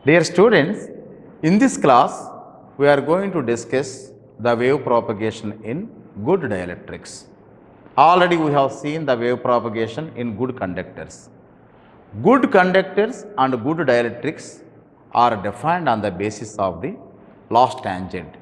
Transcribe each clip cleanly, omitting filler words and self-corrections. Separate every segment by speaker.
Speaker 1: Dear students, in this class we are going to discuss the wave propagation in good dielectrics. Already we have seen the wave propagation in good conductors. Good conductors and good dielectrics are defined on the basis of the loss tangent,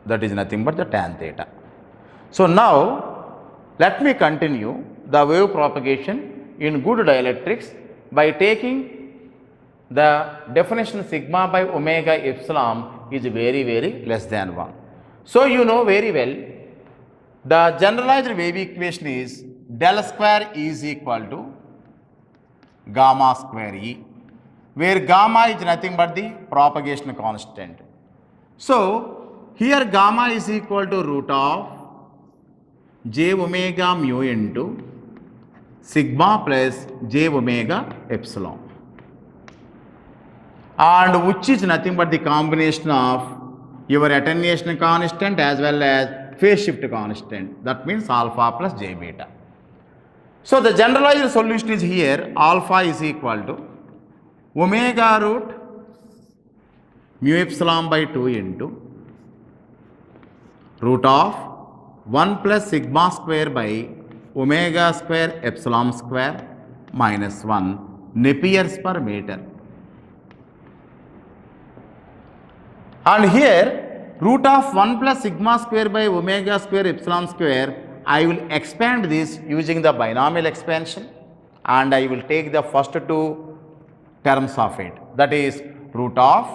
Speaker 1: that is nothing but the tan theta. So now let me continue the wave propagation in good dielectrics by taking the definition sigma by omega epsilon is very less than 1. So you know very well the generalized wave equation is del square is equal to gamma square E, where gamma is nothing but the propagation constant. So here gamma is equal to root of j omega mu into sigma plus j omega epsilon, and which is nothing but the combination of your attenuation constant as well as phase shift constant, that means alpha plus j beta. So the generalized solution is here alpha is equal to omega root mu epsilon by 2 into root of 1 plus sigma square by omega square epsilon square minus 1 Nepier's per meter. And here root of 1 plus sigma square by omega square epsilon square, I will expand this using the binomial expansion, and I will take the first two terms of it, that is root of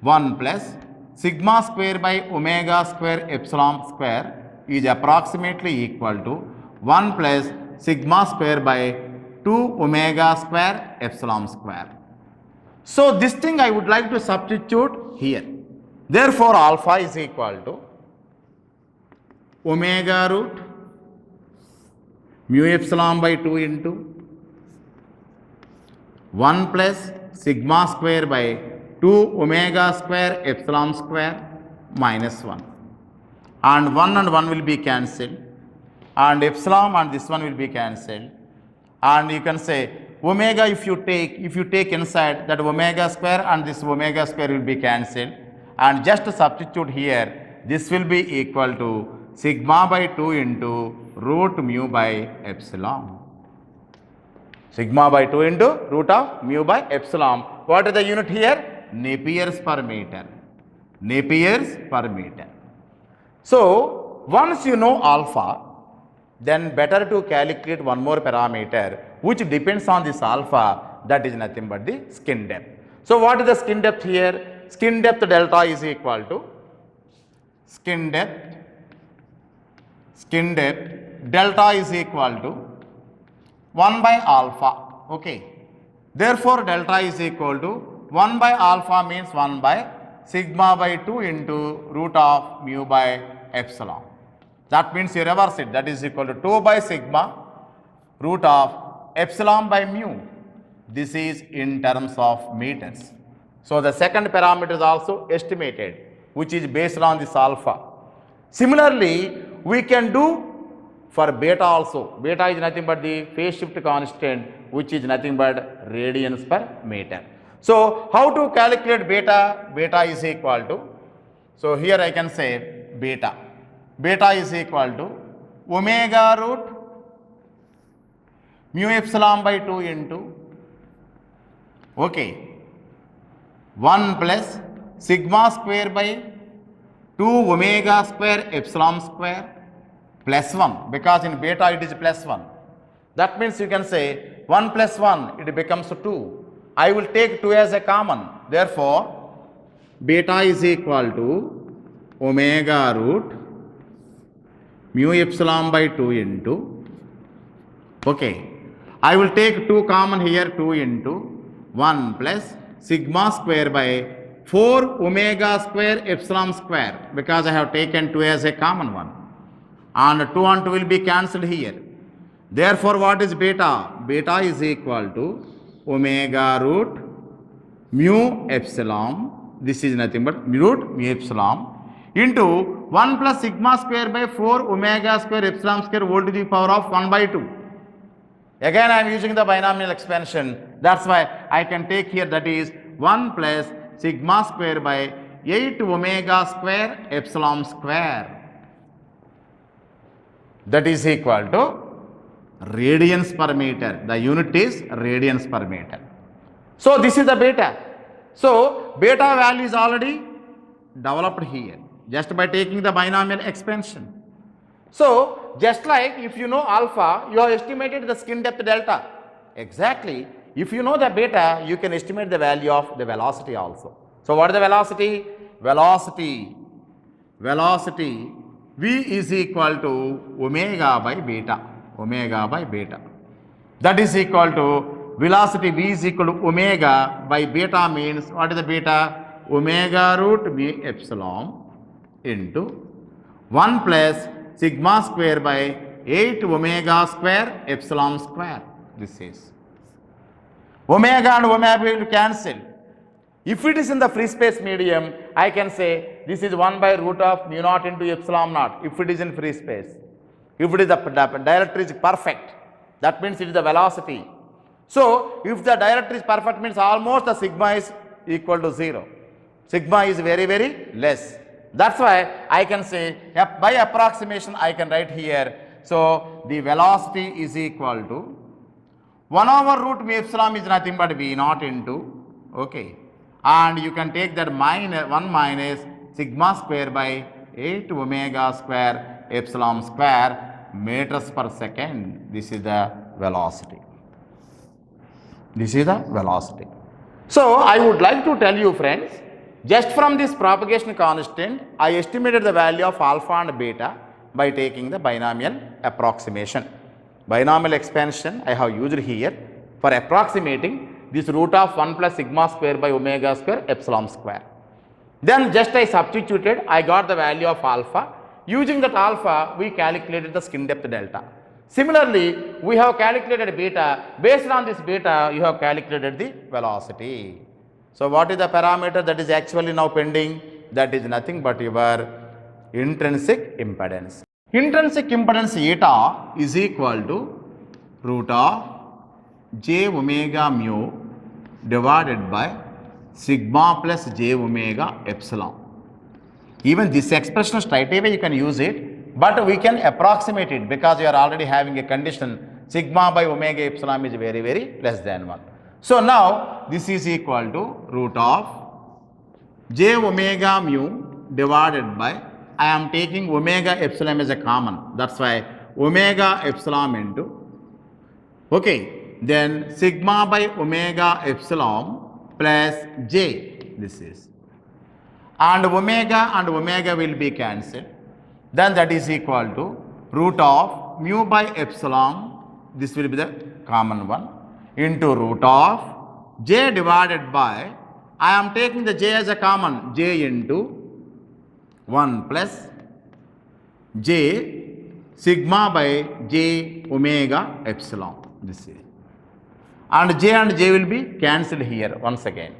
Speaker 1: 1 plus sigma square by omega square epsilon square is approximately equal to 1 plus sigma square by 2 omega square epsilon square. So this thing I would like to substitute here. Therefore alpha is equal to omega root mu epsilon by 2 into 1 plus sigma square by 2 omega square epsilon square minus 1, and 1 will be cancelled, and epsilon and this one will be cancelled, and you can say omega if you take inside, that omega square and this omega square will be cancelled, and just substitute here, this will be equal to sigma by 2 into root mu by epsilon. Sigma by 2 into root of mu by epsilon. What is the unit here? Nepier's per meter. Nepier's per meter. So once you know alpha, then better to calculate one more parameter which depends on this alpha, that is nothing but the skin depth. So what is the skin depth here? Skin depth delta is equal to skin depth delta is equal to 1 by alpha. Okay. Therefore delta is equal to 1 by alpha means 1 by sigma by 2 into root of mu by epsilon. That means you reverse it, that is equal to 2 by sigma root of epsilon by mu. This is in terms of meters. So the second parameter is also estimated, which is based on this alpha. Similarly, we can do for beta also. Beta is nothing but the phase shift constant, which is nothing but radians per meter. So how to calculate beta? Beta is equal to, so here I can say beta. Beta is equal to omega root mu epsilon by 2 into, okay, 1 plus sigma square by 2 omega square epsilon square plus 1, because in beta it is plus 1. That means you can say 1 plus 1, it becomes 2. I will take 2 as a common. Therefore, beta is equal to omega root mu epsilon by 2 into, okay, I will take 2 common here, 2 into 1 plus sigma square by 4 omega square epsilon square, because I have taken 2 as a common one, and 2 and 2 will be cancelled here. Therefore what is beta? Beta is equal to omega root mu epsilon, this is nothing but root mu epsilon into 1 plus sigma square by 4 omega square epsilon square whole to the power of 1 by 2. Again I am using the binomial expansion, That's why I can take here that is 1 plus sigma square by 8 omega square epsilon square. That is equal to radians per meter. The unit is radians per meter. So this is the beta. So beta value is already developed here just by taking the binomial expansion. So just like if you know alpha, you have estimated the skin depth delta. Exactly. If you know the beta, you can estimate the value of the velocity also. So what is the velocity? Velocity V is equal to omega by beta. That is equal to velocity V is equal to omega by beta means what is the beta? Omega root mu epsilon into 1 plus sigma square by 8 omega square epsilon square. This is omega and omega will cancel. If it is in the free space medium, I can say this is 1 by root of mu naught into epsilon naught if it is in free space. If it is the dielectric is perfect, that means it is the velocity. So if the dielectric is perfect means almost the sigma is equal to 0. Sigma is very, very less. That's why I can say by approximation I can write here. So the velocity is equal to 1 over root mu epsilon is nothing but V naught into, okay, and you can take that minus 1 minus sigma square by 8 omega square epsilon square meters per second. This is the velocity. So I would like to tell you friends, just from this propagation constant, I estimated the value of alpha and beta by taking the binomial approximation. Binomial expansion I have used here for approximating this root of 1 plus sigma square by omega square epsilon square. Then just I substituted, I got the value of alpha. Using that alpha, we calculated the skin depth delta. Similarly, we have calculated beta. Based on this beta, you have calculated the velocity. So what is the parameter that is actually now pending? That is nothing but your intrinsic impedance. Intrinsic impedance eta is equal to root of j omega mu divided by sigma plus j omega epsilon. Even this expression straight away you can use it, but we can approximate it because you are already having a condition sigma by omega epsilon is very, very less than 1. So now this is equal to root of j omega mu divided by, I am taking omega epsilon as a common, that's why omega epsilon into, okay, then sigma by omega epsilon plus j, this is, and omega will be cancelled, then that is equal to root of mu by epsilon, this will be the common one, into root of j divided by, I am taking the j as a common, j into 1 plus j sigma by j omega epsilon, this is, and j will be cancelled here once again.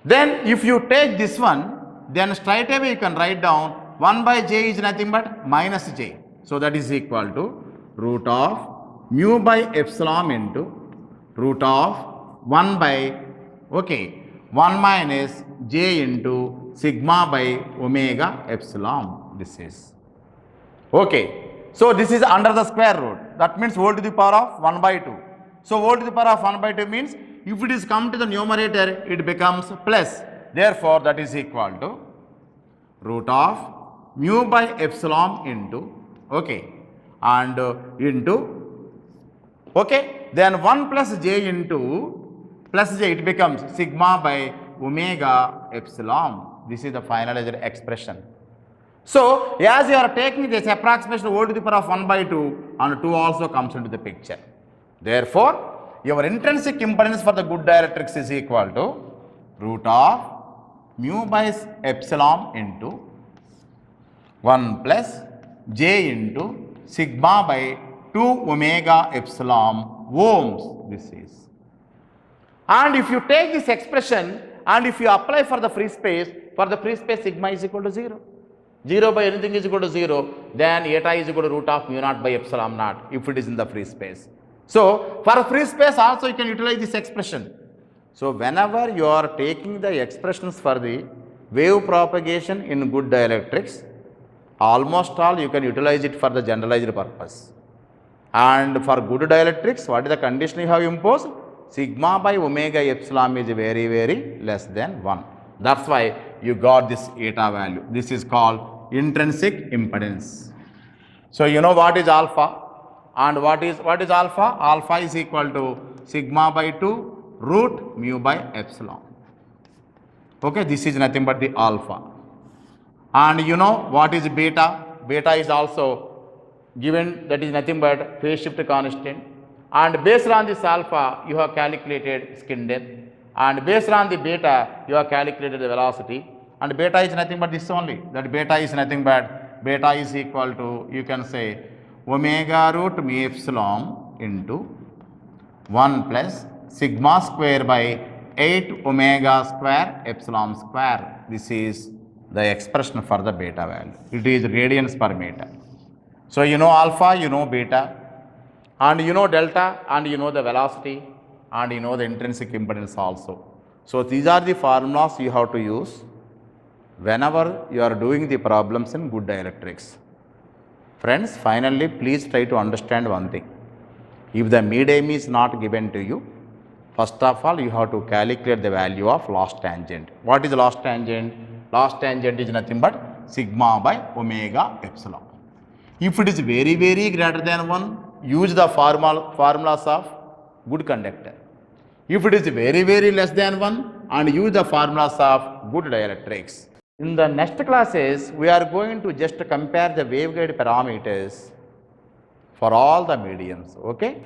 Speaker 1: Then if you take this one, then straight away you can write down 1 by j is nothing but minus j. So that is equal to root of mu by epsilon into root of 1 by, okay, 1 minus j into sigma by omega epsilon, this is, okay. So this is under the square root, that means whole to the power of 1 by 2. So whole to the power of 1 by 2 means if it is come to the numerator, it becomes plus. Therefore, that is equal to root of mu by epsilon into, okay, and into, okay, then 1 plus j into plus j, it becomes sigma by omega epsilon. This is the finalized expression. So, as you are taking this approximation whole to the power of 1 by 2 and 2 also comes into the picture. Therefore, your intrinsic impedance for the good dielectrics is equal to root of mu by epsilon into 1 plus j into sigma by 2 omega epsilon ohms, this is. And if you take this expression and if you apply for the free space sigma is equal to 0. 0 by anything is equal to 0, then eta is equal to root of mu naught by epsilon naught if it is in the free space. So for free space also you can utilize this expression. So whenever you are taking the expressions for the wave propagation in good dielectrics, almost all you can utilize it for the generalized purpose. And for good dielectrics, what is the condition you have imposed? Sigma by omega epsilon is very, very less than 1. That's why you got this eta value. This is called intrinsic impedance. So you know what is alpha and what is alpha? Alpha is equal to sigma by 2 root mu by epsilon. Okay, this is nothing but the alpha. And you know what is beta? Beta is also given, that is nothing but phase shift constant. And based on this alpha, you have calculated skin depth. And based on the beta, you have calculated the velocity. And beta is nothing but this only. That beta is nothing but beta is equal to, you can say, omega root mu epsilon into 1 plus sigma square by 8 omega square epsilon square. This is the expression for the beta value. It is radians per meter. So you know alpha, you know beta, and you know delta, and you know the velocity, and you know the intrinsic impedance also. So these are the formulas you have to use whenever you are doing the problems in good dielectrics. Friends, finally, please try to understand one thing. If the medium is not given to you, first of all, you have to calculate the value of loss tangent. What is loss tangent? Loss tangent is nothing but sigma by omega epsilon. If it is very, very greater than 1, use the formulas of good conductor. If it is very, very less than 1, and use the formulas of good dielectrics. In the next classes, we are going to just compare the waveguide parameters for all the mediums. Okay?